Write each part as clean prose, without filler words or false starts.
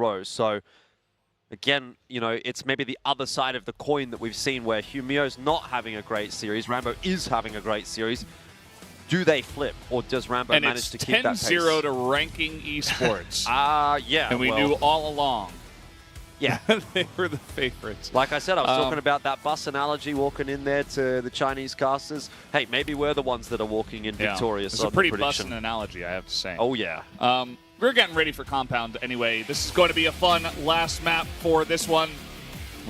row. So again, you know, it's maybe the other side of the coin that we've seen where Humio's not having a great series, Rambo is having a great series. Do they flip, or does Rambo manage to keep that pace? And it's 10-0 to ranking Esports. Yeah. And we knew all along. Yeah. They were the favorites. Like I said, I was talking about that bus analogy, walking in there to the Chinese casters. Hey, maybe we're the ones that are walking in victorious. It's a pretty bussin' analogy, I have to say. Oh, yeah. We're getting ready for Compound anyway. This is going to be a fun last map for this one.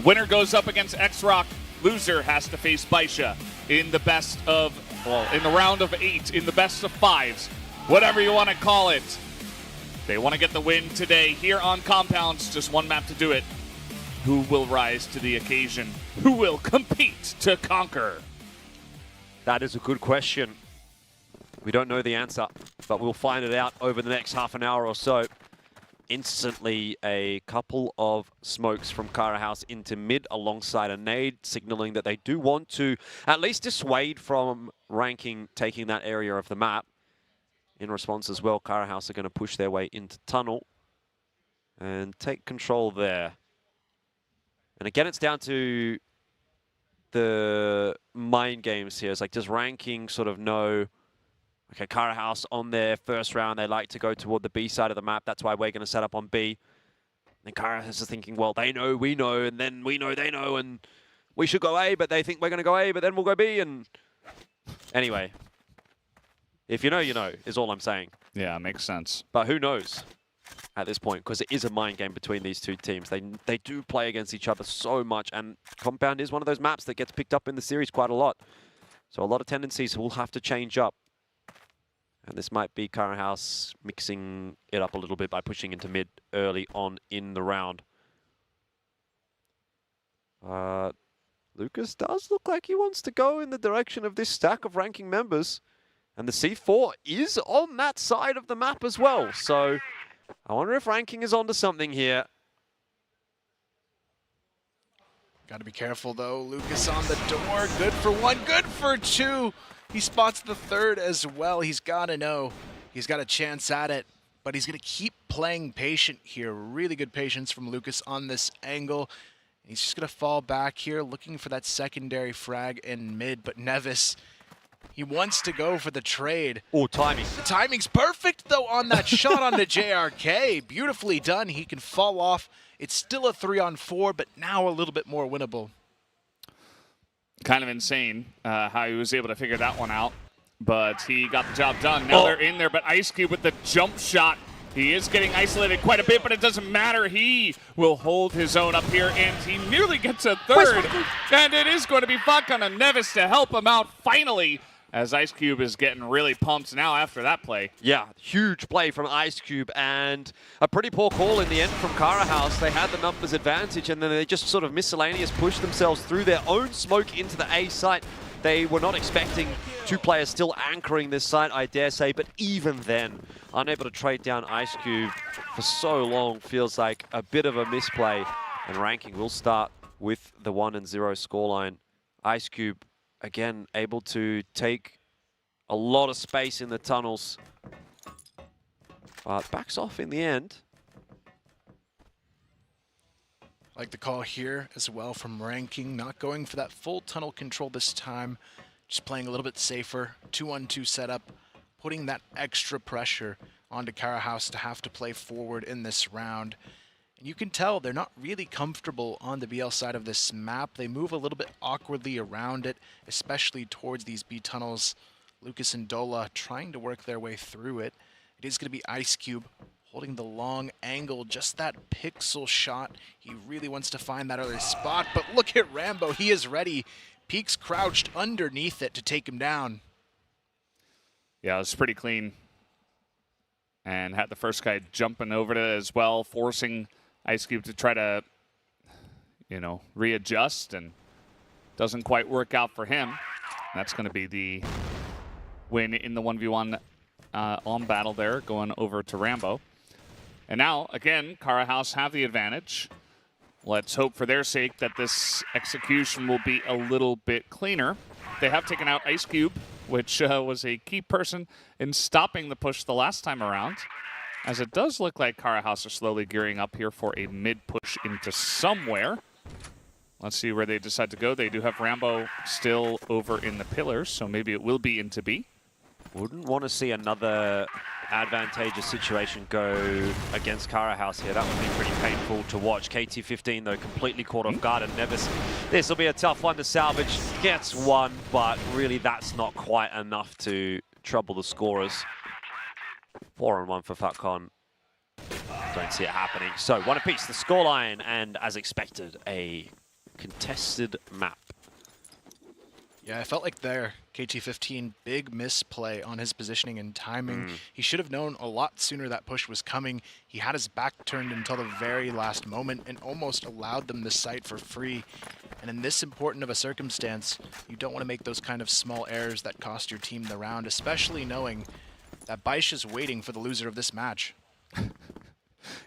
Winner goes up against X-Rock. Loser has to face Baisha in the best of, well, in the round of 8, in the best of 5s, whatever you want to call it. They want to get the win today here on Compounds. Just one map to do it. Who will rise to the occasion? Who will compete to conquer? That is a good question. We don't know the answer, but we'll find it out over the next half an hour or so. Instantly, a couple of smokes from Carahouse into mid alongside a nade, signaling that they do want to at least dissuade from ranking taking that area of the map. In response as well, Carahouse are going to push their way into tunnel and take control there. And again, it's down to the mind games here. It's like, does ranking sort of know, okay, Carahouse on their first round, they like to go toward the B side of the map. That's why we're going to set up on B. And Carahouse is thinking, well, they know, we know, and then we know, they know, and we should go A, but they think we're going to go A, but then we'll go B. And anyway, if you know, is all I'm saying. Yeah, makes sense. But who knows at this point, because it is a mind game between these two teams. They do play against each other so much, and Compound is one of those maps that gets picked up in the series quite a lot. So a lot of tendencies will have to change up. And this might be Carahouse mixing it up a little bit by pushing into mid early on in the round. Lucas does look like he wants to go in the direction of this stack of ranking members. And the C4 is on that side of the map as well. So I wonder if ranking is onto something here. Got to be careful, though. Lucas on the door. Good for 1, good for 2. He spots the 3rd as well. He's got to know. He's got a chance at it, but he's going to keep playing patient here. Really good patience from Lucas on this angle. He's just going to fall back here, looking for that secondary frag in mid, but Nevis, he wants to go for the trade. Oh, timing. The timing's perfect, though, on that shot onto JRK. Beautifully done. He can fall off. It's still a 3-on-4, but now a little bit more winnable. Kind of insane how he was able to figure that one out, but he got the job done. Now they're in there, but Ice Cube with the jump shot. He is getting isolated quite a bit, but it doesn't matter. He will hold his own up here, and he nearly gets a 3rd. And it is going to be Fakan and Nevis to help him out finally, as Ice Cube is getting really pumped now after that play. Yeah, huge play from Ice Cube, and a pretty poor call in the end from Carahouse. They had the numbers advantage, and then they just sort of miscellaneous pushed themselves through their own smoke into the A site. They were not expecting 2 players still anchoring this site, I dare say, but even then, unable to trade down Ice Cube for so long feels like a bit of a misplay, and ranking will start with the 1-0 scoreline. Ice Cube, again, able to take a lot of space in the tunnels, but backs off in the end. Like the call here as well from ranking, not going for that full tunnel control this time, just playing a little bit safer, 2-on-2 setup, putting that extra pressure onto Carahouse to have to play forward in this round. And you can tell they're not really comfortable on the BL side of this map. They move a little bit awkwardly around it, especially towards these B tunnels. Lucas and Dola trying to work their way through it. It is going to be Ice Cube holding the long angle, just that pixel shot. He really wants to find that other spot, but look at Rambo. He is ready. Peaks crouched underneath it to take him down. Yeah, it was pretty clean. And had the first guy jumping over to it as well, forcing Ice Cube to try to, readjust, and doesn't quite work out for him. That's going to be the win in the 1v1 on battle there, going over to Rambo. And now, again, Carahouse have the advantage. Let's hope for their sake that this execution will be a little bit cleaner. They have taken out Ice Cube, which was a key person in stopping the push the last time around. as it does look like Carahouse are slowly gearing up here for a mid-push into somewhere. Let's see where they decide to go. They do have Rambo still over in the pillars, so maybe it will be into B. Wouldn't want to see another advantageous situation go against Carahouse here. That would be pretty painful to watch. KT15, though, completely caught off guard, and this will be a tough one to salvage. Gets one, but really that's not quite enough to trouble the scorers. 4-on-1 for Fatcon. Don't see it happening. So, one apiece, the scoreline, and as expected, a contested map. Yeah, I felt like there, KT15, big misplay on his positioning and timing. He should have known a lot sooner that push was coming. He had his back turned until the very last moment and almost allowed them the site for free. And in this important of a circumstance, you don't want to make those kind of small errors that cost your team the round, especially knowing that Baish is waiting for the loser of this match.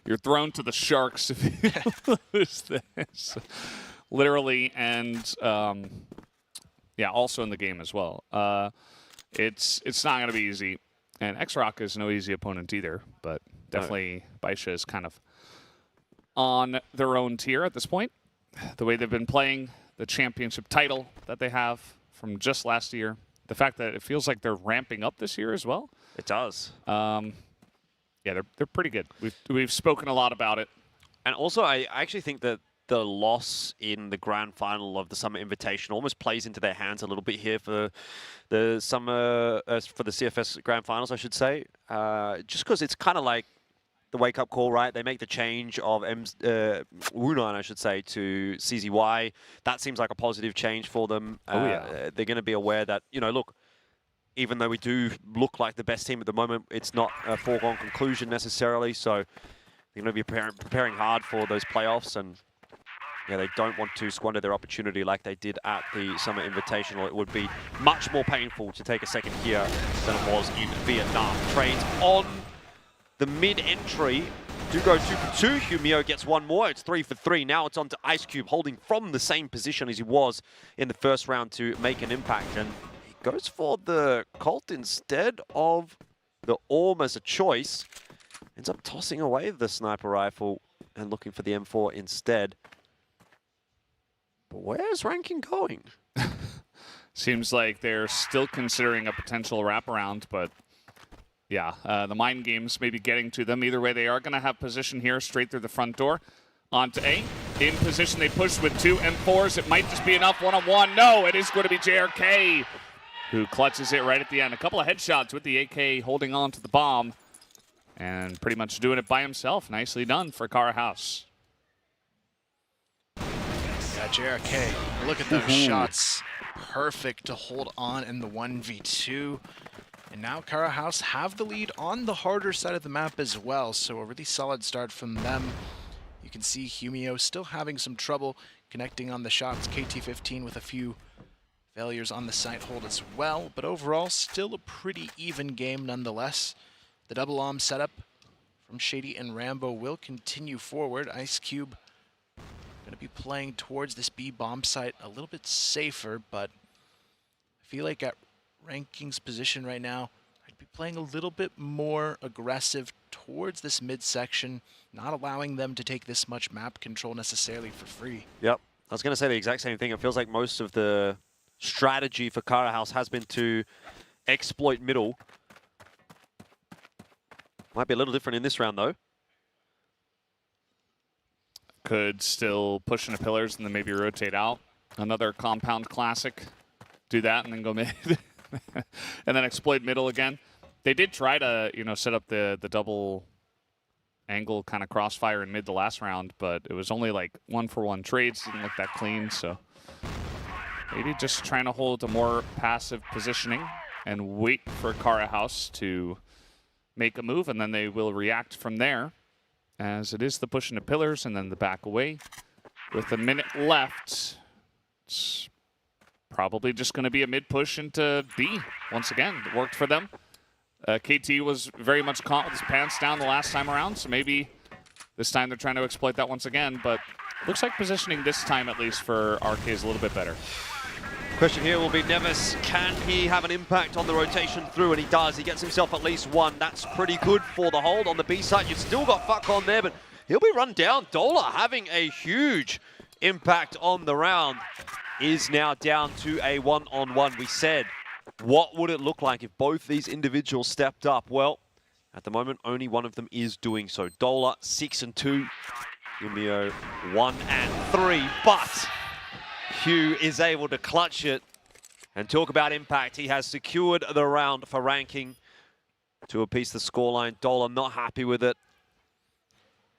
You're thrown to the sharks if you lose this. Literally, and yeah, also in the game as well. It's not going to be easy. And X-Rock is no easy opponent either, but definitely Baisha is kind of on their own tier at this point. The way they've been playing, the championship title that they have from just last year, the fact that it feels like they're ramping up this year as well. It does. Yeah, they're pretty good. We've spoken a lot about it. And also, I actually think that the loss in the grand final of the Summer Invitation almost plays into their hands a little bit here for the for the CFS grand finals, I should say. Just because it's kind of like the wake-up call, right? They make the change of Wunan, I should say, to CZY. That seems like a positive change for them. They're going to be aware that, you know, look, even though we do look like the best team at the moment, it's not a foregone conclusion necessarily. So they're going to be preparing hard for those playoffs, and yeah, they don't want to squander their opportunity like they did at the Summer Invitational. It would be much more painful to take a second here than it was in Vietnam. Trades on the mid-entry do go 2 for 2. Humio gets one more. It's 3 for 3. Now it's on to Ice Cube, holding from the same position as he was in the first round to make an impact. And he goes for the Colt instead of the Orm as a choice. Ends up tossing away the sniper rifle and looking for the M4 instead. But where's Ranking going? Seems like they're still considering a potential wraparound, but yeah, the mind games maybe getting to them. Either way, they are going to have position here straight through the front door. On to A. In position, they push with 2 M4s. It might just be enough one-on-one. No, it is going to be JRK who clutches it right at the end. A couple of headshots with the AK holding on to the bomb and pretty much doing it by himself. Nicely done for Carahouse. Yeah, JRK, look at those shots. Perfect to hold on in the 1v2. And now Carahouse have the lead on the harder side of the map as well, so a really solid start from them. You can see Humio still having some trouble connecting on the shots. KT15 with a few failures on the site hold as well, but overall still a pretty even game nonetheless. The double arm setup from Shady and Rambo will continue forward. Ice Cube going to be playing towards this B bomb site a little bit safer, but I feel like at Ranking's position right now, I'd be playing a little bit more aggressive towards this midsection, not allowing them to take this much map control necessarily for free. Yep, I was going to say the exact same thing. It feels like most of the strategy for Carahouse has been to exploit middle. Might be a little different in this round, though. Could still push into pillars and then maybe rotate out. Another compound classic. Do that and then go mid. And then exploit middle again. They did try to, you know, set up the double angle kind of crossfire in mid the last round, but it was only like 1-for-1 trades. Didn't look that clean, so maybe just trying to hold a more passive positioning and wait for Carahouse to make a move, and then they will react from there, as it is the push into pillars and then the back away. With a minute left, it's probably just going to be a mid-push into B. Once again, it worked for them. KT was very much caught with his pants down the last time around, so maybe this time they're trying to exploit that once again, but looks like positioning this time, at least for RK, is a little bit better. Question here will be Nevis. Can he have an impact on the rotation through? And he does. He gets himself at least one. That's pretty good for the hold on the B side. You've still got Fuck on there, but he'll be run down. Dola having a huge impact on the round is now down to a one-on-one. We said, what would it look like if both these individuals stepped up? Well, at the moment, only one of them is doing so. Dola, 6 and 2. Humio, 1 and 3. But Hugh is able to clutch it. And talk about impact. He has secured the round for ranking to appease the scoreline. Dola not happy with it.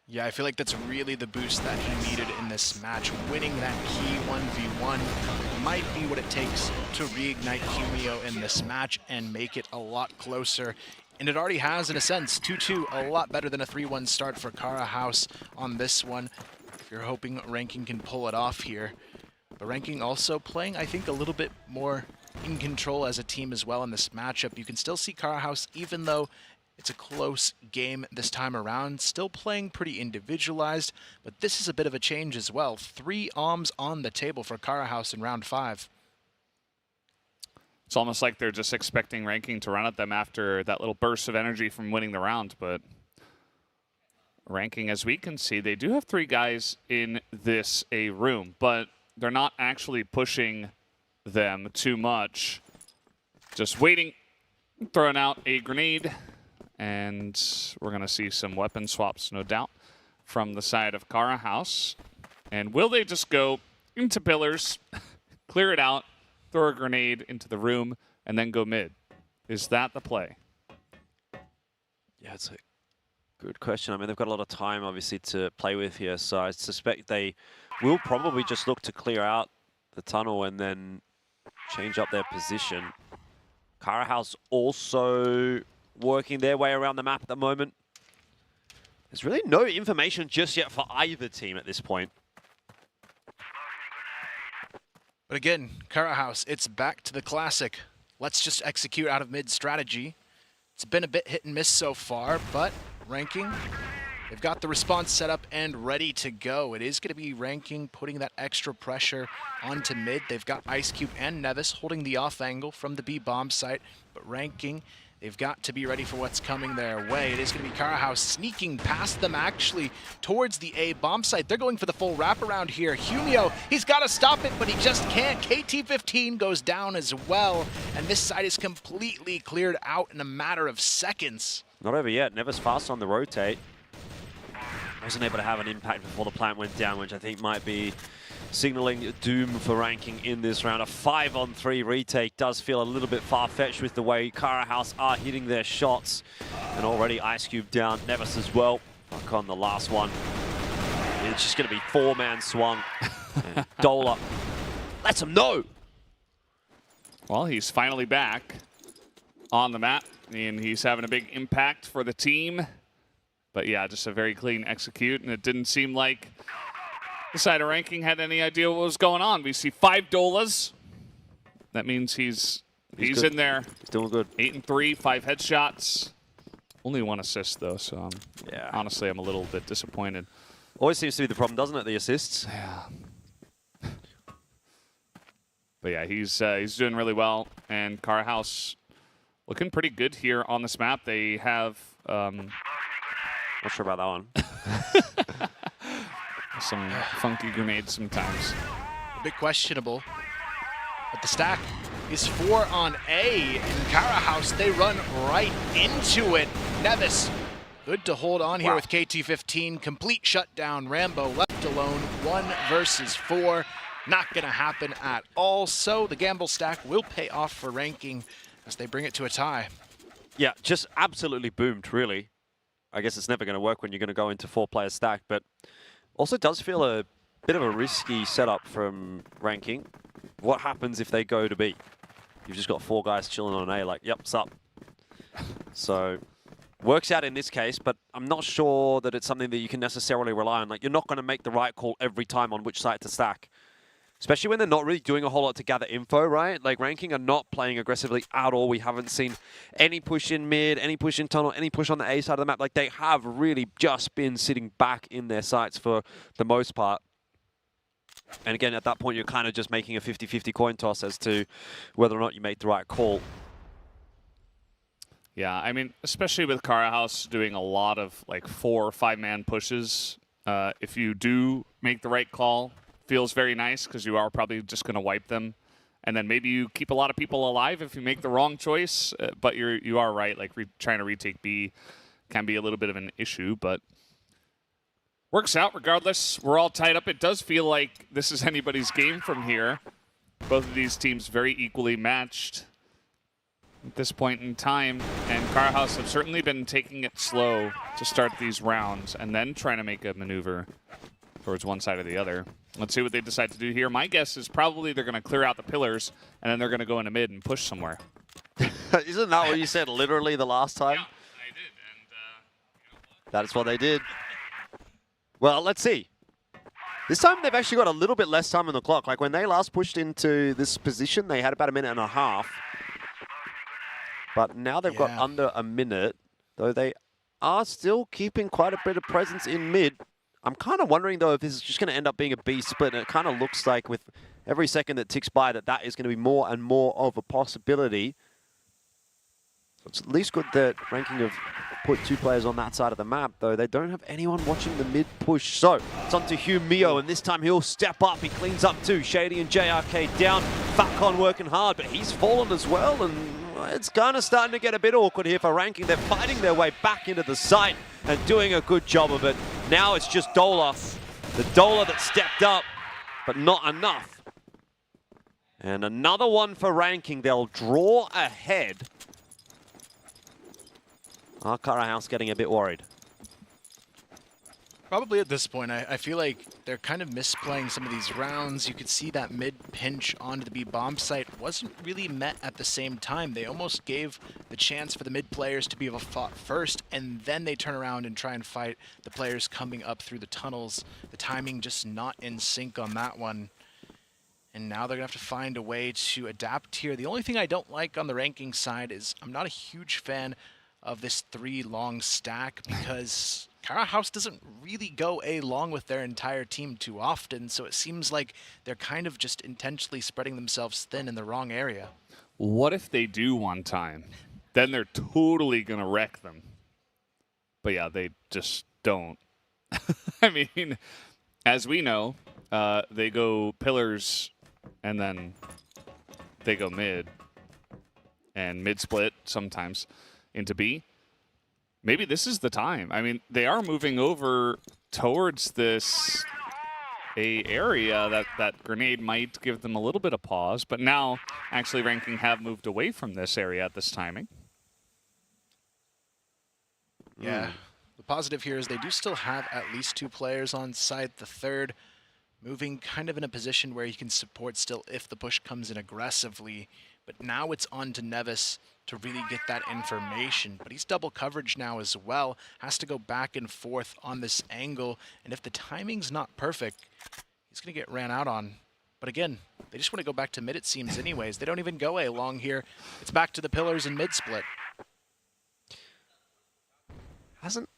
Yeah, I feel like that's really the boost that he needed in this match. Winning that key 1v1 might be what it takes to reignite Humio in this match and make it a lot closer. And it already has, in a sense, 2-2, a lot better than a 3-1 start for Carahouse on this one. If you're hoping Ranking can pull it off here. But Ranking also playing, I think, a little bit more in control as a team as well in this matchup. You can still see Carahouse, even though it's a close game this time around, still playing pretty individualized, but this is a bit of a change as well. 3 OMs on the table for Carahouse in round 5. It's almost like they're just expecting Ranking to run at them after that little burst of energy from winning the round, but Ranking, as we can see, they do have 3 guys in this room, but they're not actually pushing them too much. Just waiting, throwing out a grenade. And we're going to see some weapon swaps, no doubt, from the side of Carahouse. And will they just go into pillars, clear it out, throw a grenade into the room, and then go mid? Is that the play? Yeah, it's a good question. I mean, they've got a lot of time, obviously, to play with here. So I suspect they will probably just look to clear out the tunnel and then change up their position. Carahouse also working their way around the map at the moment. There's really no information just yet for either team at this point. But again, Carahouse, it's back to the classic. Let's just execute out of mid strategy. It's been a bit hit and miss so far, but Ranking, they've got the response set up and ready to go. It is going to be Ranking putting that extra pressure onto mid. They've got Ice Cube and Nevis holding the off angle from the B bomb site, but Ranking, they've got to be ready for what's coming their way. It is going to be Carahouse sneaking past them actually towards the A bomb site. They're going for the full wraparound here. Humio, he's got to stop it, but he just can't. KT-15 goes down as well, and this side is completely cleared out in a matter of seconds. Not over yet. Nevis fast on the rotate. Wasn't able to have an impact before the plant went down, which I think might be signaling doom for Ranking in this round. A 5-on-3 retake does feel a little bit far-fetched with the way Carahouse are hitting their shots. And already Ice Cube down, Nevis as well. Back on the last one. It's just going to be 4-man swung. And Dola lets him know. Well, he's finally back on the map, and he's having a big impact for the team. But yeah, just a very clean execute, and it didn't seem like the side of Ranking had any idea what was going on. We see 5 Dolas. That means he's in there. He's doing good. 8 and 3, 5 headshots. Only 1 assist though, so yeah. Honestly, I'm a little bit disappointed. Always seems to be the problem, doesn't it? The assists. Yeah. But yeah, he's doing really well, and Carahouse looking pretty good here on this map. They have not sure about that one. Some funky grenades sometimes. A bit questionable. But the stack is 4 on A, and Carahouse, they run right into it. Nevis, good to hold on here with KT-15. Complete shutdown. Rambo left alone. 1 versus 4. Not going to happen at all. So the gamble stack will pay off for Ranking as they bring it to a tie. Yeah, just absolutely boomed, really. I guess it's never going to work when you're going to go into 4-player stack, but also does feel a bit of a risky setup from Ranking. What happens if they go to B? You've just got 4 guys chilling on A, like, yep, sup. So, works out in this case, but I'm not sure that it's something that you can necessarily rely on. Like, you're not going to make the right call every time on which site to stack. Especially when they're not really doing a whole lot to gather info, right? Like, Ranking are not playing aggressively at all. We haven't seen any push in mid, any push in tunnel, any push on the A side of the map. Like, they have really just been sitting back in their sites for the most part. And again, at that point, you're kind of just making a 50-50 coin toss as to whether or not you make the right call. Yeah, I mean, especially with Carahouse doing a lot of like 4 or 5-man pushes, if you do make the right call, feels very nice because you are probably just going to wipe them. And then maybe you keep a lot of people alive if you make the wrong choice. But you are right, like trying to retake B can be a little bit of an issue, but works out regardless. We're all tied up. It does feel like this is anybody's game from here. Both of these teams very equally matched at this point in time, and Carahouse have certainly been taking it slow to start these rounds and then trying to make a maneuver towards one side or the other. Let's see what they decide to do here. My guess is probably they're going to clear out the pillars, and then they're going to go into mid and push somewhere. Isn't that what you said literally the last time? Yeah, I did. And that is what they did. Well, let's see. This time they've actually got a little bit less time on the clock. Like when they last pushed into this position, they had about 1.5 minutes. But now they've got under a minute, though they are still keeping quite a bit of presence in mid. I'm kind of wondering, though, if this is just going to end up being a B split. And it kind of looks like with every second that ticks by that is going to be more and more of a possibility. So it's at least good that Ranking have put 2 players on that side of the map, though they don't have anyone watching the mid push. So it's on to Hugh Mio, and this time he'll step up. He cleans up too. Shady and JRK down. Fatcon working hard, but he's fallen as well, and it's kind of starting to get a bit awkward here for Ranking. They're fighting their way back into the site and doing a good job of it. Now it's just Dola. The Dola that stepped up, but not enough. And another one for Ranking. They'll draw ahead. Carahouse getting a bit worried. Probably at this point, I feel like they're kind of misplaying some of these rounds. You could see that mid pinch onto the B bomb site wasn't really met at the same time. They almost gave the chance for the mid players to be able to fight first, and then they turn around and try and fight the players coming up through the tunnels. The timing just not in sync on that one. And now they're going to have to find a way to adapt here. The only thing I don't like on the Ranking side is I'm not a huge fan of this 3-long stack because Carahouse doesn't really go along with their entire team too often, so it seems like they're kind of just intentionally spreading themselves thin in the wrong area. What if they do one time? Then they're totally going to wreck them. But yeah, they just don't. I mean, as we know, they go pillars and then they go mid. And mid split sometimes into B. Maybe this is the time. I mean, they are moving over towards this area that grenade might give them a little bit of pause, but now actually Ranking have moved away from this area at this timing. Yeah, the positive here is they do still have at least 2 players on site. The third moving kind of in a position where he can support still if the push comes in aggressively. But now it's on to Nevis to really get that information. But he's double coverage now as well. Has to go back and forth on this angle. And if the timing's not perfect, he's going to get ran out on. But again, they just want to go back to mid, it seems, anyways. They don't even go A long here. It's back to the pillars and mid split. Hasn't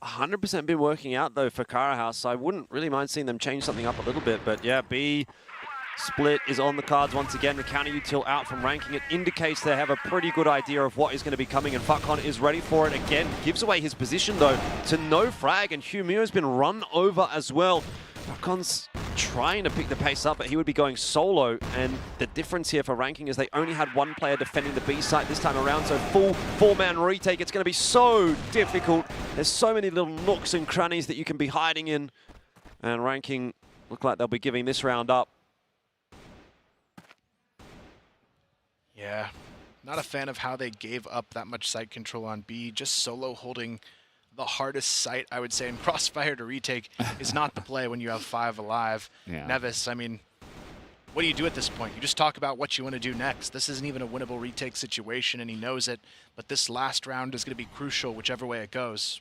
100% been working out, though, for Carahouse. So I wouldn't really mind seeing them change something up a little bit. But yeah, B split is on the cards once again. The counter util out from Ranking. It indicates they have a pretty good idea of what is going to be coming, and Fatcon is ready for it again. Gives away his position, though, to no frag, and Hugh Mio has been run over as well. Fatcon's trying to pick the pace up, but he would be going solo, and the difference here for Ranking is they only had 1 player defending the B site this time around, so full 4-man retake. It's going to be so difficult. There's so many little nooks and crannies that you can be hiding in, and Ranking look like they'll be giving this round up. Yeah, not a fan of how they gave up that much site control on B. Just solo holding the hardest site, I would say, in Crossfire to retake is not the play when you have 5 alive. Yeah. Nevis, I mean, what do you do at this point? You just talk about what you want to do next. This isn't even a winnable retake situation, and he knows it. But this last round is going to be crucial whichever way it goes.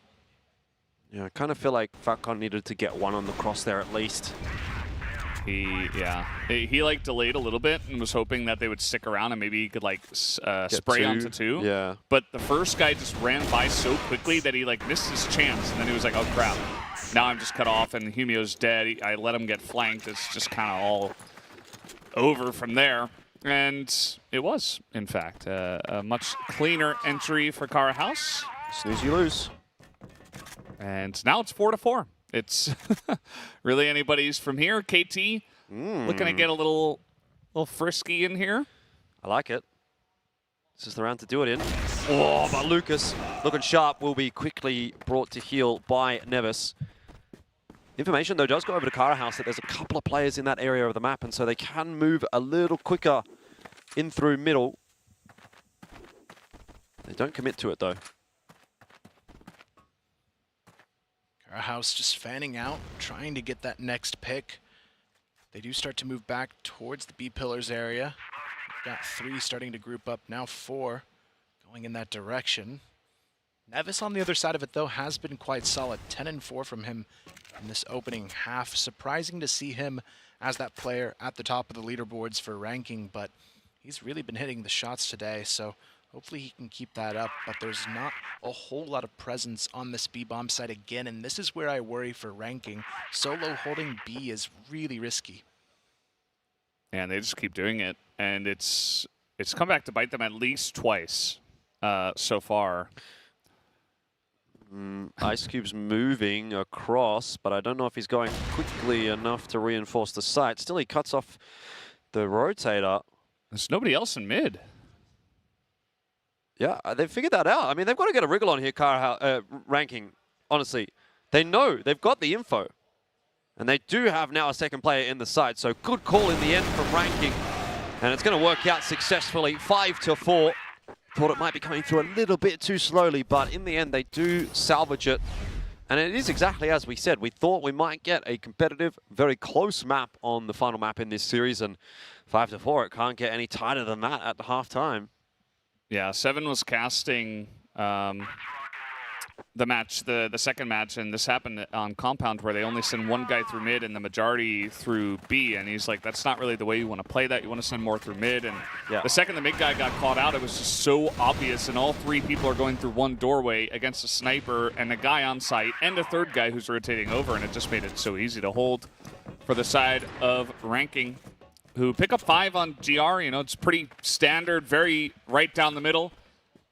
Yeah, I kind of feel like Fatcon needed to get 1 on the cross there at least. He like delayed a little bit and was hoping that they would stick around and maybe he could like spray onto 2. Yeah. But the first guy just ran by so quickly that he like missed his chance, and then he was like, oh crap. now I'm just cut off and Humio's dead. I let him get flanked. It's just kind of all over from there. And it was, in fact, a much cleaner entry for Carahouse. Snooze, you lose. And now it's 4-4. It's really anybody's from here. KT looking to get a little frisky in here. I like it. This is the round to do it in. Oh, but Lucas, looking sharp, will be quickly brought to heel by Nevis. Information, though, does go over to Carahouse that there's a couple of players in that area of the map, and so they can move a little quicker in through middle. They don't commit to it, though. Carahouse just fanning out, trying to get that next pick. They do start to move back towards the B pillars area. We've got 3 starting to group up, now 4 going in that direction. Nevis on the other side of it, though, has been quite solid. 10-4 from him in this opening half. Surprising to see him as that player at the top of the leaderboards for ranking, but he's really been hitting the shots today, so hopefully he can keep that up. But there's not a whole lot of presence on this B-bomb side again, and this is where I worry for ranking. Solo holding B is really risky. And they just keep doing it, and it's come back to bite them at least twice so far. Ice Cube's moving across, but I don't know if he's going quickly enough to reinforce the site. Still, he cuts off the rotator. There's nobody else in mid. Yeah, they've figured that out. I mean, they've got to get a wriggle on here, ranking. Honestly, they know they've got the info. And they do have now a second player in the side, so good call in the end from ranking. And it's going to work out successfully, 5-4. Thought it might be coming through a little bit too slowly, but in the end, they do salvage it. And it is exactly as we said. We thought we might get a competitive, very close map on the final map in this series, and 5-4, it can't get any tighter than that at the halftime. Yeah, Seven was casting the match, the second match, and this happened on Compound where they only send one guy through mid and the majority through B, and he's like, that's not really the way you want to play that. You want to send more through mid, and the second the mid guy got caught out, it was just so obvious, and all 3 people are going through one doorway against a sniper and a guy on site and a third guy who's rotating over, and it just made it so easy to hold for the side of ranking, who pick up 5 on GR. You know, it's pretty standard, very right down the middle.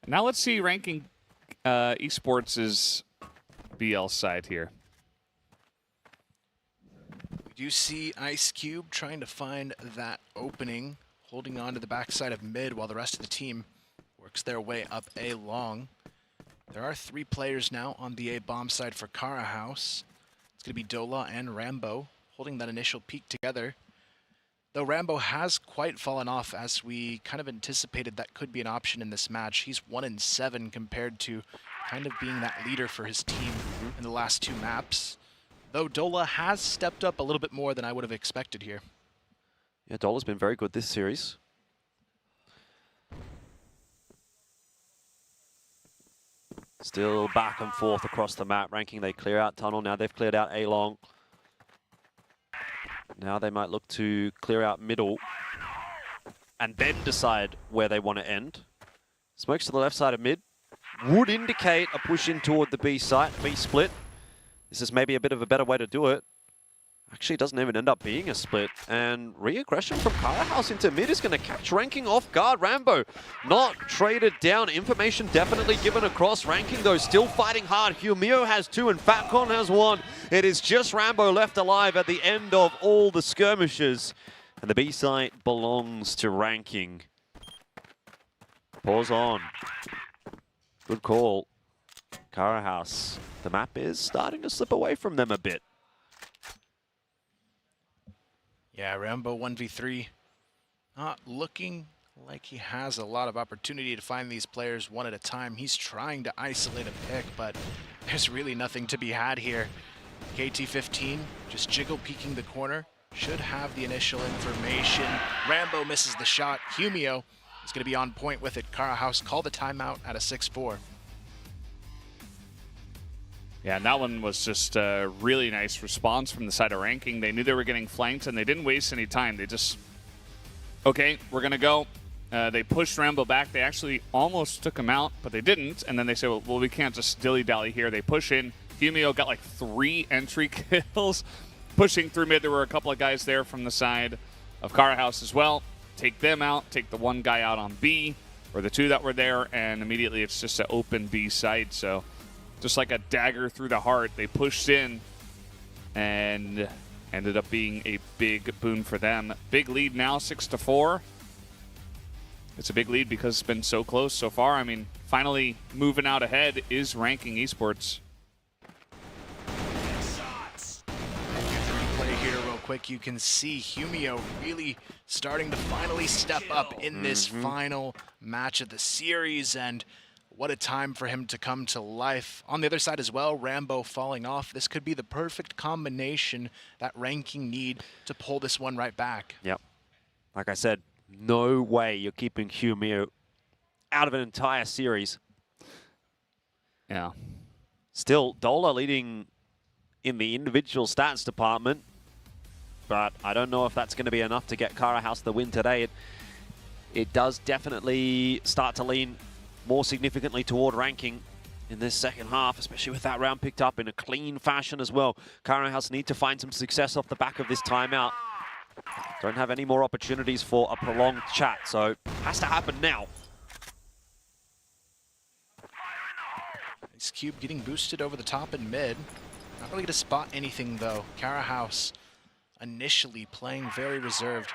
Now let's see ranking Esports' BL side here. We do see Ice Cube trying to find that opening, holding on to the backside of mid while the rest of the team works their way up A long. There are 3 players now on the A bomb side for Carahouse. It's going to be Dola and Rambo holding that initial peak together. Though Rambo has quite fallen off, as we kind of anticipated that could be an option in this match. He's 1-7 compared to kind of being that leader for his team in the last 2 maps. Though Dola has stepped up a little bit more than I would have expected here. Yeah, Dola's been very good this series. Still back and forth across the map. Ranking, they clear out tunnel. Now they've cleared out A long. Now they might look to clear out middle and then decide where they want to end. Smokes to the left side of mid. Would indicate a push in toward the B site, B split. This is maybe a bit of a better way to do it. Actually, it doesn't even end up being a split. And re-aggression from Carahouse into mid is going to catch ranking off guard. Rambo not traded down. Information definitely given across. Ranking, though, still fighting hard. Humio has 2 and Fatcon has 1. It is just Rambo left alive at the end of all the skirmishes. And the B site belongs to ranking. Pause on. Good call. Carahouse. The map is starting to slip away from them a bit. Yeah, Rambo 1v3, not looking like he has a lot of opportunity to find these players one at a time. He's trying to isolate a pick, but there's really nothing to be had here. KT-15 just jiggle peeking the corner, should have the initial information. Rambo misses the shot. Humio is going to be on point with it. Carahouse call the timeout at a 6-4. Yeah, and that one was just a really nice response from the side of ranking. They knew they were getting flanked, and they didn't waste any time. They just, okay, we're going to go. They pushed Rambo back. They actually almost took him out, but they didn't. And then they said, well, we can't just dilly-dally here. They push in. Humio got like 3 entry kills. Pushing through mid, there were a couple of guys there from the side of Carahouse as well. Take them out, take the one guy out on B, or the 2 that were there, and immediately it's just an open B site. So just like a dagger through the heart, they pushed in and ended up being a big boon for them. Big lead now, 6-4. It's a big lead because it's been so close so far. I mean, finally moving out ahead is Ranking Esports. Play here real quick. You can see Humio really starting to finally step up in this final match of the series, and what a time for him to come to life. On the other side as well, Rambo falling off. This could be the perfect combination that Ranking need to pull this one right back. Yep. Like I said, no way you're keeping Humio out of an entire series. Yeah. Still, Dola leading in the individual stats department, but I don't know if that's going to be enough to get Carahouse the win today. It does definitely start to lean more significantly toward Ranking in this second half, especially with that round picked up in a clean fashion as well. Carahouse need to find some success off the back of this timeout. Don't have any more opportunities for a prolonged chat, so has to happen now. Ice Cube getting boosted over the top and mid. Not really going to spot anything though. Carahouse initially playing very reserved.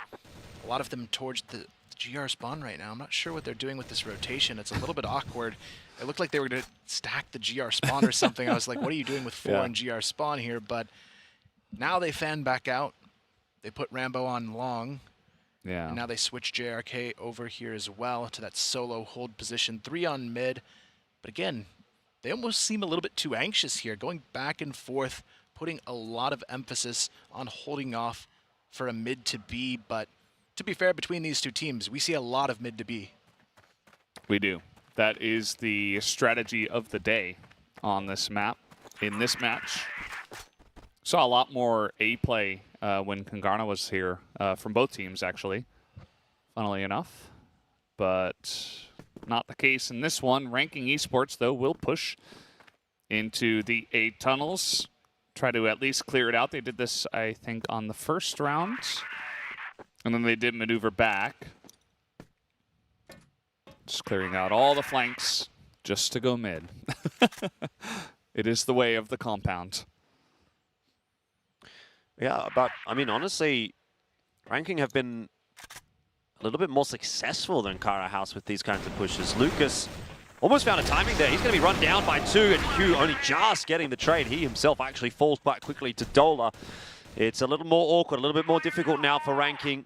A lot of them towards the GR spawn right now. I'm not sure what they're doing with this rotation. It's a little bit awkward. It looked like they were going to stack the GR spawn or something. I was like, what are you doing with 4 and GR spawn here? But now they fan back out. They put Rambo on long. Yeah. And now they switch JRK over here as well to that solo hold position. 3 on mid. But again, they almost seem a little bit too anxious here, going back and forth, putting a lot of emphasis on holding off for a mid to B. But to be fair, between these two teams, we see a lot of mid to B. We do. That is the strategy of the day on this map. In this match, saw a lot more A play when Kangarna was here from both teams, actually, funnily enough. But not the case in this one. Ranking Esports, though, will push into the A tunnels. Try to at least clear it out. They did this, I think, on the first round. And then they did maneuver back. Just clearing out all the flanks just to go mid. It is the way of the compound. Yeah, but, I mean, honestly, Ranking have been a little bit more successful than Carahouse with these kinds of pushes. Lucas almost found a timing there. He's going to be run down by 2, and Q only just getting the trade. He himself actually falls quite quickly to Dola. It's a little more awkward, a little bit more difficult now for Ranking.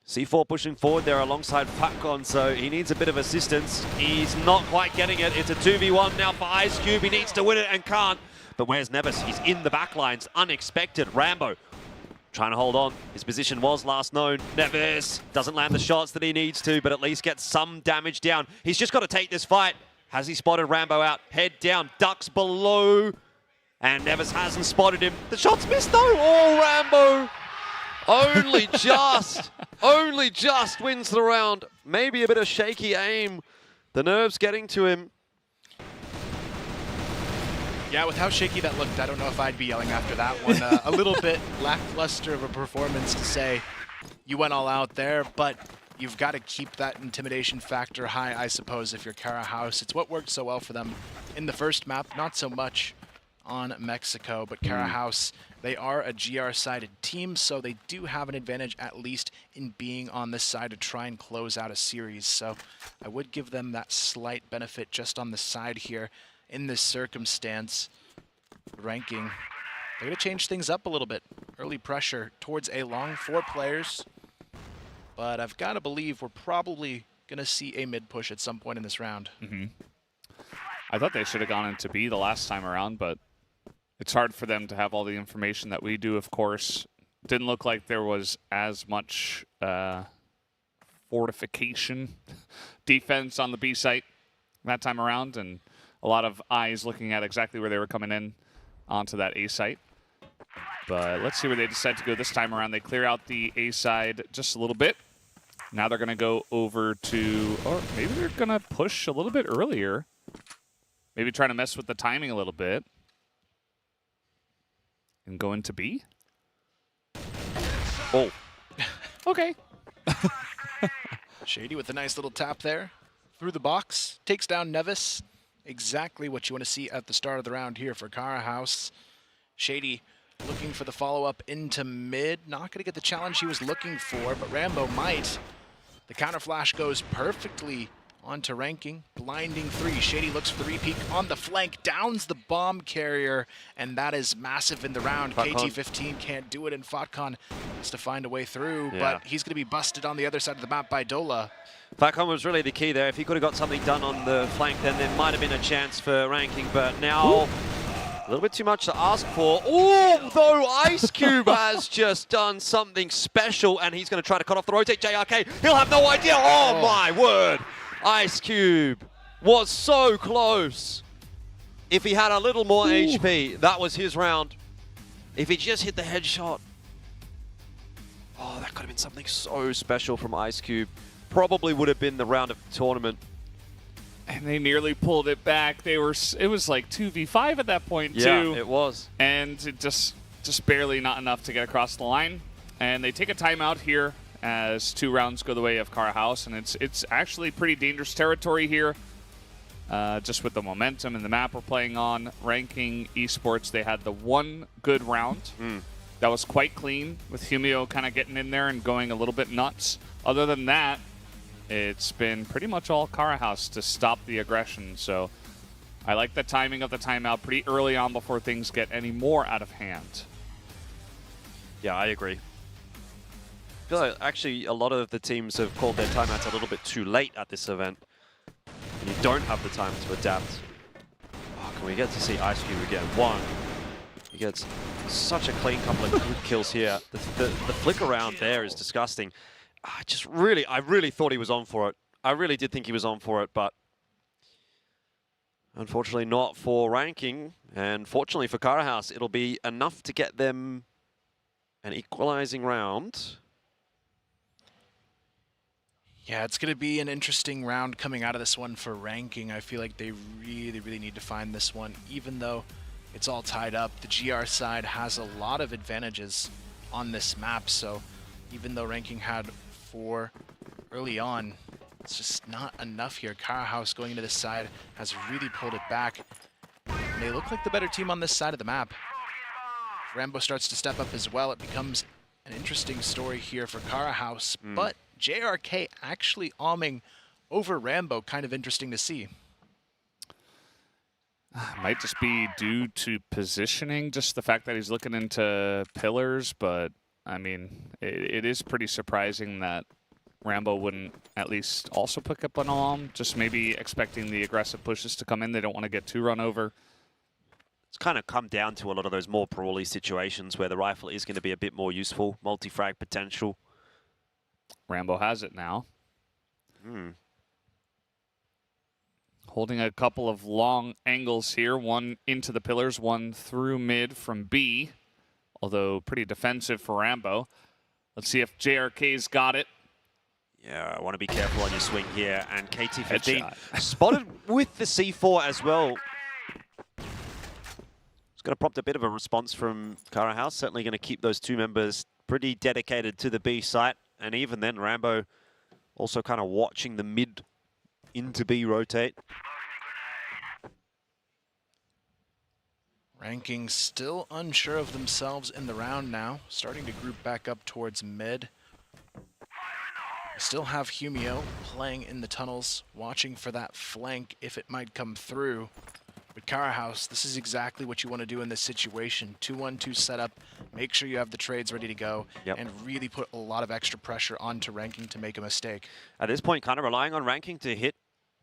C4 pushing forward there alongside Fatcon, so he needs a bit of assistance. He's not quite getting it. It's a 2v1 now for Ice Cube. He needs to win it and can't. But where's Nevis? He's in the back lines. Unexpected. Rambo trying to hold on. His position was last known. Nevis doesn't land the shots that he needs to, but at least gets some damage down. He's just got to take this fight. Has he spotted Rambo out? Head down, ducks below. And Nevis hasn't spotted him. The shot's missed though. Oh, Rambo. Only just wins the round. Maybe a bit of shaky aim. The nerves getting to him. Yeah, with how shaky that looked, I don't know if I'd be yelling after that one. A little bit lackluster of a performance to say you went all out there, but you've got to keep that intimidation factor high, I suppose, if you're Carahouse. It's what worked so well for them in the first map, not so much on Mexico, but Carahouse, they are a GR-sided team, so they do have an advantage, at least in being on this side to try and close out a series. So I would give them that slight benefit just on the side here in this circumstance. Ranking, they're going to change things up a little bit. Early pressure towards a long 4 players, but I've got to believe we're probably going to see a mid push at some point in this round. I thought they should have gone into B the last time around, but it's hard for them to have all the information that we do, of course. Didn't look like there was as much fortification defense on the B site that time around, and a lot of eyes looking at exactly where they were coming in onto that A site. But let's see where they decide to go this time around. They clear out the A side just a little bit. Now they're going to go over to, or maybe they're going to push a little bit earlier. Maybe trying to mess with the timing a little bit. and go into B. Oh, Okay. Shady with a nice little tap there. Through the box. Takes down Nevis. Exactly what you want to see at the start of the round here for Carahouse. Shady looking for the follow-up into mid. Not going to get the challenge he was looking for, but Rambo might. The counter flash goes perfectly onto Ranking. Blinding 3. Shady looks for the repeat on the flank. Downs the bomb carrier, and that is massive in the round. KT-15 can't do it, and Fatcon has to find a way through, but he's going to be busted on the other side of the map by Dola. Fatcon was really the key there. If he could have got something done on the flank, then there might have been a chance for Ranking, but now a little bit too much to ask for. Oh, though Ice Cube has just done something special, and he's going to try to cut off the rotate. JRK, he'll have no idea. Oh my word. Ice Cube was so close. If he had a little more HP, that was his round. If he just hit the headshot, oh, that could have been something so special from Ice Cube. Probably would have been the round of the tournament. And they nearly pulled it back. It was like 2v5 at that point, too. Yeah, it was. And it just barely not enough to get across the line. And they take a timeout here as 2 rounds go the way of Carahouse, and it's actually pretty dangerous territory here. Just with the momentum and the map we're playing on. Ranking Esports, they had the one good round. That was quite clean, with Humio kind of getting in there and going a little bit nuts. Other than that, it's been pretty much all Carahouse to stop the aggression. So I like the timing of the timeout pretty early on before things get any more out of hand. Yeah, I agree. I feel like actually a lot of the teams have called their timeouts a little bit too late at this event. And you don't have the time to adapt. Oh, can we get to see Ice Cube again? One. He gets such a clean couple of good kills here. The flick around there is disgusting. I really thought he was on for it. I really did think he was on for it, but unfortunately not for Ranking. And fortunately for Carahouse, it'll be enough to get them an equalizing round. Yeah, it's going to be an interesting round coming out of this one for Ranking. I feel like they really need to find this one, even though it's all tied up. The GR side has a lot of advantages on this map, so even though Ranking had 4 early on, it's just not enough here. Carahouse going into this side has really pulled it back. And they look like the better team on this side of the map. If Rambo starts to step up as well, it becomes an interesting story here for Carahouse, but JRK actually aiming over Rambo, kind of interesting to see. Might just be due to positioning, just the fact that he's looking into pillars, but I mean, it is pretty surprising that Rambo wouldn't at least also pick up an alarm, just maybe expecting the aggressive pushes to come in. They don't want to get too run over. It's kind of come down to a lot of those more brawly situations where the rifle is going to be a bit more useful, multi-frag potential. Rambo has it now. Holding a couple of long angles here, one into the pillars, one through mid from B, although pretty defensive for Rambo. Let's see if JRK's got it. Yeah, I want to be careful on your swing here. And KT-15 spotted with the C4 as well. It's going to prompt a bit of a response from Carahouse. Certainly going to keep those 2 members pretty dedicated to the B site. And even then, Rambo also kind of watching the mid into B rotate. Ranking still unsure of themselves in the round now, starting to group back up towards mid. Still have Humio playing in the tunnels, watching for that flank if it might come through. But Carahouse, this is exactly what you want to do in this situation. 2-1-2 setup, make sure you have the trades ready to go, and really put a lot of extra pressure onto Ranking to make a mistake. At this point, kind of relying on Ranking to hit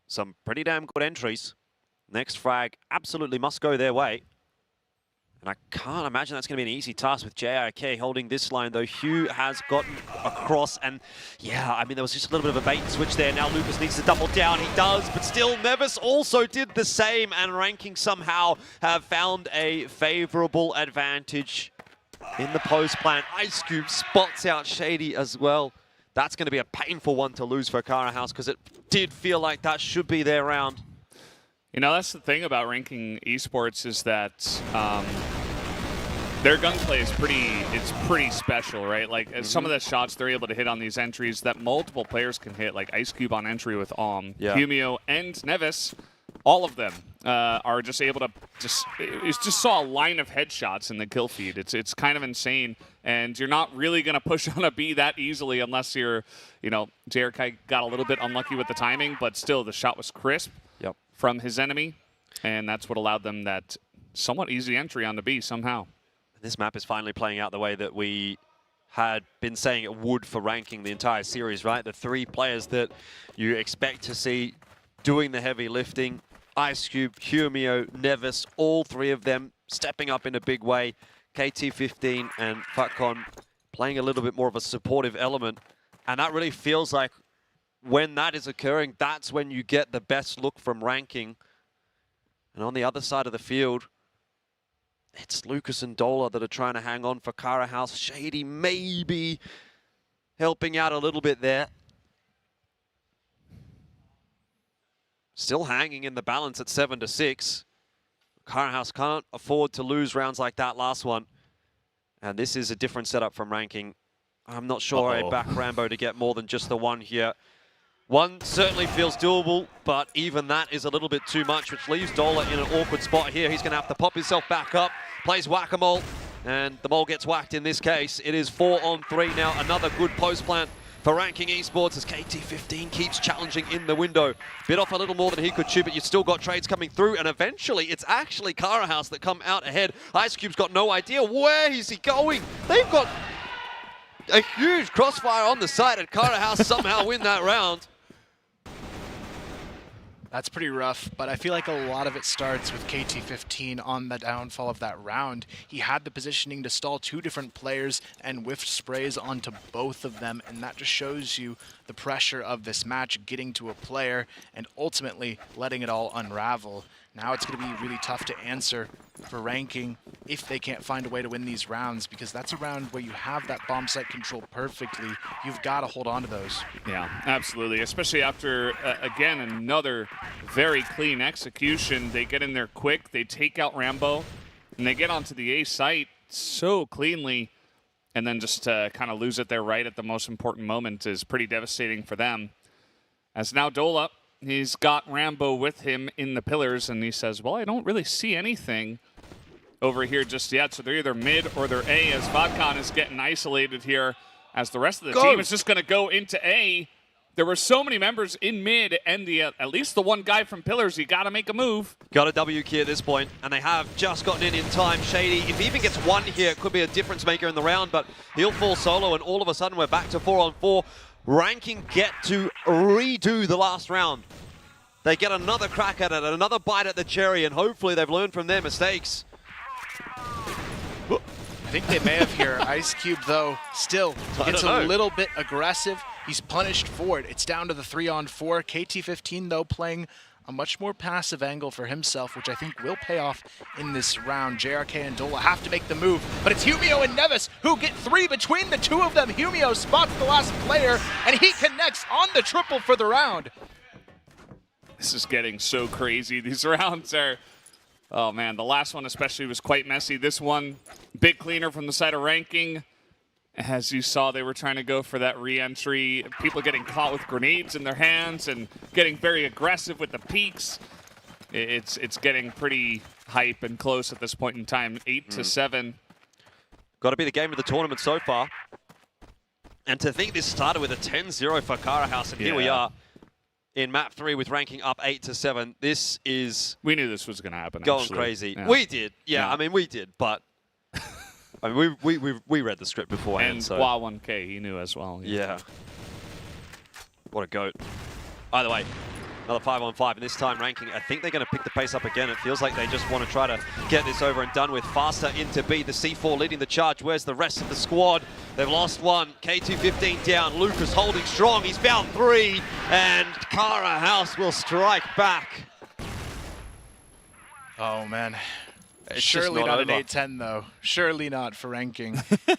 some pretty damn good entries. Next frag absolutely must go their way. And I can't imagine that's going to be an easy task with JRK holding this line, though Hugh has gotten across. And yeah, I mean, there was just a little bit of a bait and switch there. Now Lucas needs to double down. He does, but still Nevis also did the same. And Ranking somehow have found a favorable advantage in the post plan. Ice Cube spots out Shady as well. That's going to be a painful one to lose for Carahouse because it did feel like that should be their round. You know, that's the thing about Ranking Esports is that Their gunplay is pretty special, right? Like some of the shots they're able to hit on these entries that multiple players can hit, like Ice Cube on entry with Humio and Nevis, all of them are just able to you just saw a line of headshots in the kill feed. It's kind of insane, and you're not really going to push on a B that easily unless you're, JRK got a little bit unlucky with the timing, but still the shot was crisp from his enemy, and that's what allowed them that somewhat easy entry on the B somehow. This map is finally playing out the way that we had been saying it would for ranking the entire series, right? The 3 players that you expect to see doing the heavy lifting, Ice Cube, Humio, Nevis, all 3 of them stepping up in a big way. KT15 and Fatcon playing a little bit more of a supportive element. And that really feels like when that is occurring, that's when you get the best look from ranking. And on the other side of the field, it's Lucas and Dola that are trying to hang on for Carahouse. Shady maybe helping out a little bit there. Still hanging in the balance at 7-6. Carahouse can't afford to lose rounds like that last one. And this is a different setup from ranking. I'm not sure I back Rambo to get more than just the 1 here. 1 certainly feels doable, but even that is a little bit too much, which leaves Dola in an awkward spot here. He's going to have to pop himself back up, plays whack-a-mole, and the mole gets whacked in this case. It is 4-on-3 now. Another good post plant for ranking Esports as KT15 keeps challenging in the window. Bit off a little more than he could chew, but you've still got trades coming through, and eventually it's actually Carahouse that come out ahead. Ice Cube's got no idea where is he going. They've got a huge crossfire on the side, and Carahouse somehow win that round. That's pretty rough, but I feel like a lot of it starts with KT15 on the downfall of that round. He had the positioning to stall 2 different players and whiffed sprays onto both of them, and that just shows you the pressure of this match getting to a player and ultimately letting it all unravel. Now it's going to be really tough to answer for ranking if they can't find a way to win these rounds, because that's a round where you have that bomb site control perfectly. You've got to hold on to those. Yeah, absolutely, especially after, again, another very clean execution. They get in there quick, they take out Rambo, and they get onto the A site so cleanly, and then just kind of lose it there right at the most important moment is pretty devastating for them. As now Dola, he's got Rambo with him in the pillars, and he says, well, I don't really see anything over here just yet. So they're either mid or they're A, as Vodcon is getting isolated here, as the rest of the team is just going to go into A. There were so many members in mid, and at least the 1 guy from pillars, you got to make a move. Got a W key at this point, and they have just gotten in time. Shady, if he even gets 1 here, it could be a difference maker in the round, but he'll fall solo, and all of a sudden we're back to 4-on-4. Ranking get to redo the last round. They get another crack at it, another bite at the cherry, and hopefully they've learned from their mistakes. I think they may have here. Ice Cube, though, still gets a little bit aggressive. He's punished for it. It's down to the 3-on-4. KT15, though, playing a much more passive angle for himself, which I think will pay off in this round. JRK and Dola have to make the move, but it's Humio and Nevis who get 3 between the 2 of them. Humio spots the last player, and he connects on the triple for the round. This is getting so crazy. These rounds are, oh man, the last one especially was quite messy. This one, big cleaner from the side of ranking. As you saw, they were trying to go for that re-entry. People getting caught with grenades in their hands and getting very aggressive with the peaks. It's getting pretty hype and close at this point in time, 8-7. Got to be the game of the tournament so far. And to think this started with a 10-0 for Carahouse, and here we are in map 3 with ranking up 8-7. This is... We knew this was going to happen, going actually. crazy. Yeah. We did. Yeah, I mean, we did, but... I mean, we read the script beforehand. And so. Wa1K, he knew as well. Yeah. What a goat. Either way, another 5-on-5, and this time ranking, I think they're going to pick the pace up again. It feels like they just want to try to get this over and done with. Faster into B, the C4 leading the charge. Where's the rest of the squad? They've lost 1. KT15 down. Lucas holding strong. He's found 3, and Carahouse will strike back. Oh, man. It's surely not an over. 8-10, though. Surely not for ranking. It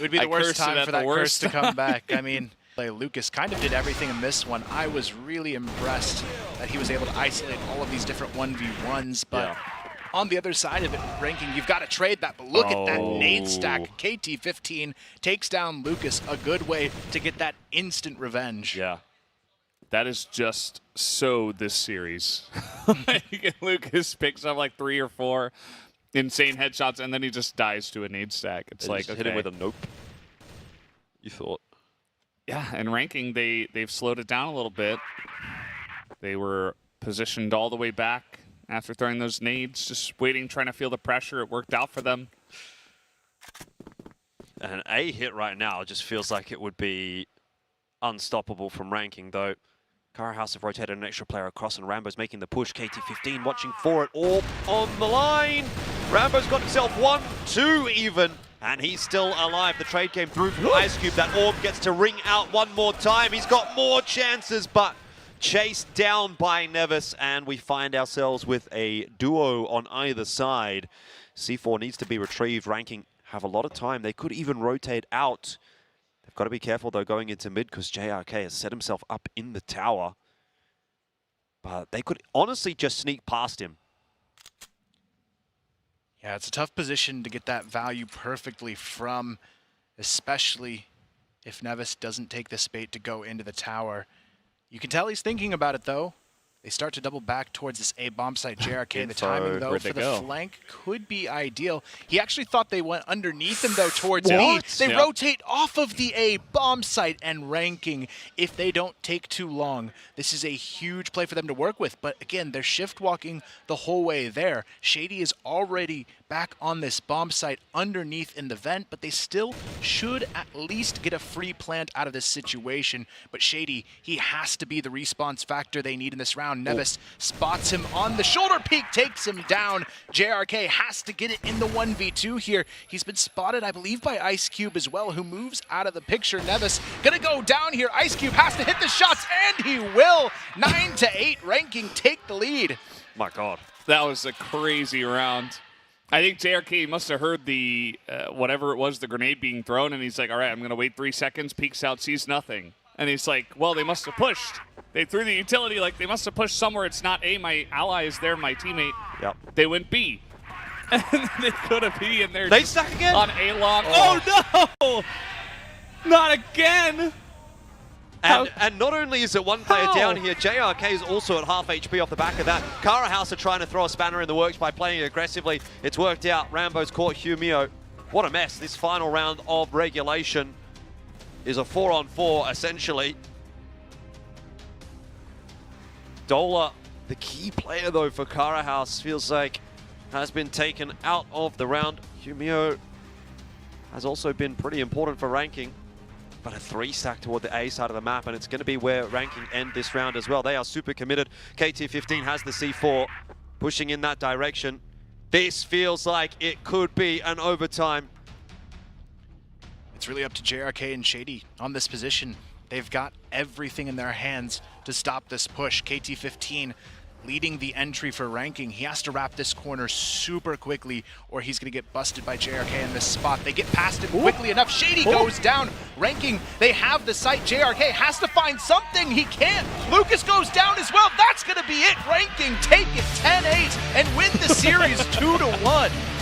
would be the worst time for that curse to come back. I mean, Lucas kind of did everything in this one. I was really impressed that he was able to isolate all of these different 1v1s, but on the other side of it, Ranking, you've got to trade that, but look at that nade stack. KT15 takes down Lucas, a good way to get that instant revenge. Yeah. That is just so this series. Lucas picks up like 3 or 4 insane headshots, and then he just dies to a nade stack. It's like, hit him with a nope. You thought? Yeah, and Ranking, they've slowed it down a little bit. They were positioned all the way back after throwing those nades, just waiting, trying to feel the pressure. It worked out for them. And a hit right now just feels like it would be unstoppable from Ranking, though. Carahouse have rotated an extra player across, and Rambo's making the push. KT15 watching for it all on the line. Rambo's got himself 1, 2 even, and he's still alive. The trade came through from Ice Cube. That orb gets to ring out one more time. He's got more chances, but chased down by Nevis, and we find ourselves with a duo on either side. C4 needs to be retrieved. Ranking have a lot of time. They could even rotate out. They've got to be careful, though, going into mid, because JRK has set himself up in the tower. But they could honestly just sneak past him. Yeah, it's a tough position to get that value perfectly from, especially if Nevis doesn't take this bait to go into the tower. You can tell he's thinking about it, though. They start to double back towards this A bomb site. JRK, the timing, though, for the flank could be ideal. He actually thought they went underneath him, though, towards B. They rotate off of the A bomb site, and Ranking, if they don't take too long, this is a huge play for them to work with. But again, they're shift walking the whole way there. Shady is already back on this bomb site underneath in the vent, but they still should at least get a free plant out of this situation. But Shady, he has to be the response factor they need in this round. Nevis spots him on the shoulder peak, takes him down. JRK has to get it in the 1v2 here. He's been spotted, I believe, by Ice Cube as well, who moves out of the picture. Nevis gonna go down here. Ice Cube has to hit the shots, and he will. 9-8, Ranking take the lead. My God. That was a crazy round. I think JRK must have heard the, whatever it was, the grenade being thrown, and he's like, all right, I'm going to wait 3 seconds, peeks out, sees nothing. And he's like, well, they must have pushed. They threw the utility, like, they must have pushed somewhere. It's not A, my ally is there, my teammate. Yep. They went B. And they could have B in there. They stuck again? On A long. Oh, no! Not again! And not only is it one player down here, JRK is also at half HP off the back of that. Carahouse are trying to throw a spanner in the works by playing aggressively. It's worked out. Rambo's caught Humio. What a mess. This final round of regulation is a 4-on-4, essentially. Dola, the key player, though, for Carahouse, feels like has been taken out of the round. Humio has also been pretty important for Ranking. But a 3-stack toward the A side of the map, and it's going to be where Ranking end this round as well. They are super committed. KT15 has the C4, pushing in that direction. This feels like it could be an overtime. It's really up to JRK and Shady on this position. They've got everything in their hands to stop this push. KT15 leading the entry for Ranking. He has to wrap this corner super quickly, or he's going to get busted by JRK in this spot. They get past him quickly enough. Shady goes down. Ranking, they have the site. JRK has to find something. He can't. Lucas goes down as well. That's going to be it. Ranking take it 10-8 and win the series 2-1.